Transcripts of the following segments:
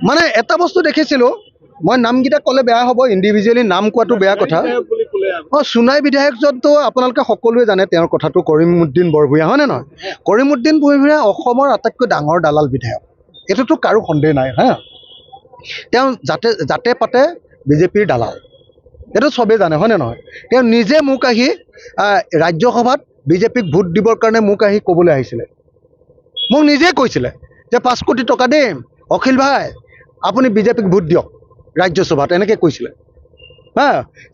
মানে এটা বস্তু দেখিছিলোঁ, মই নামকেইটা ক'লে বেয়া হ'ব, ইণ্ডিভিজুৱেলি নাম কোৱাটো বেয়া কথা। সোণাই বিধায়কজনটো আপোনালোকে সকলোৱে জানে, তেওঁৰ কথাটো কৰিমুদ্দিন বৰভূঞা, হয়নে নহয়? কৰিমুদ্দিন বৰভূঞা অসমৰ আটাইতকৈ ডাঙৰ দালাল বিধায়ক, এইটোতো কাৰো সন্দেহ নাই। হা, তেওঁ জাতে পাতে বিজেপিৰ দালাল, এইটো চবেই জানে, হয়নে নহয়? তেওঁ নিজে মোক আহি ৰাজ্যসভাত বিজেপিক ভোট দিবৰ কাৰণে মোক আহি ক'বলৈ আহিছিলে, মোক নিজে কৈছিলে যে 5 কোটি টকা দিম, অখিল ভাই আপুনি বিজেপিক ভোট দিয়ক ৰাজ্যসভাত, এনেকৈ কৈছিলে। হা,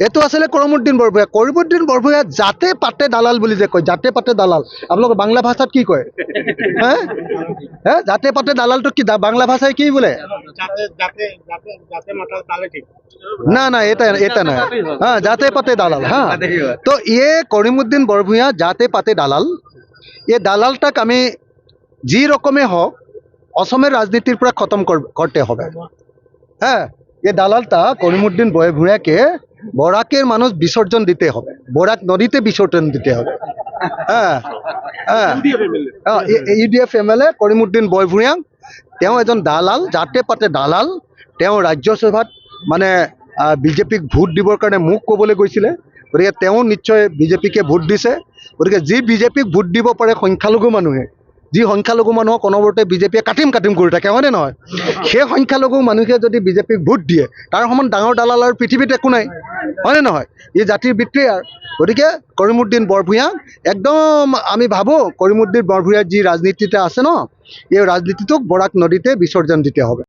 এইটো আছিলে কৰিমুদ্দিন বৰভূঞা। কৰিমুদ্দিন বৰভূঞা জাতে পাতে দালাল বুলি যে কয়, জাতে পাতে দালাল, আপোনালোকে বাংলা ভাষাত কি কয়? হা হা, জাতে পাতে দালালটো কি বাংলা ভাষায় কি বলে? না না, এটা না, हाँ जाते पाते दालाल। हाँ, तो ये करीमुद्दीन बरभूঞা जाते पाते दालाल, ये दालाल तक हमें जी रकमे हो असमेर राजनीतिर पर खत्म करते হবে। হ্যাঁ, ये दालालটা करीमुद्दीन बरभূঞাকে বরাকের মানুষ বিসর্জন দিতে হবে, বরাক নদীতে বিসর্জন দিতে হবে। হ্যাঁ হ্যাঁ, ইউডিএফ এমএলএ করিমুদ্দিন বৰভূঞা, তেওঁ এজন দালাল, জাতে পাতে দালাল। তেওঁ ৰাজ্যসভাত মানে বিজেপিক ভোট দিবৰ কাৰণে মোক ক'বলৈ গৈছিলে, গতিকে তেওঁ নিশ্চয় বিজেপিকে ভোট দিছে। গতিকে যি বিজেপিক ভোট দিব পাৰে সংখ্যালঘু মানুহে, যি সংখ্যালঘু মানুহক অনবৰতে বিজেপিয়ে কাটিম কৰি থাকে, হয়নে নহয়? সেই সংখ্যালঘু মানুহে যদি বিজেপিক ভোট দিয়ে, তাৰ সমান ডাঙৰ দালাল আৰু পৃথিৱীত একো নাই, হয়নে নহয়? ই জাতিৰ বিট্ৰেয়াৰ। গতিকে কৰিমুদ্দিন বৰভূঞা একদম আমি ভাবোঁ কৰিমুদ্দিন বৰভূঞাৰ যি ৰাজনীতিটা আছে ন, এই ৰাজনীতিটোক বৰাক নদীতে বিসৰ্জন দিতে হবে।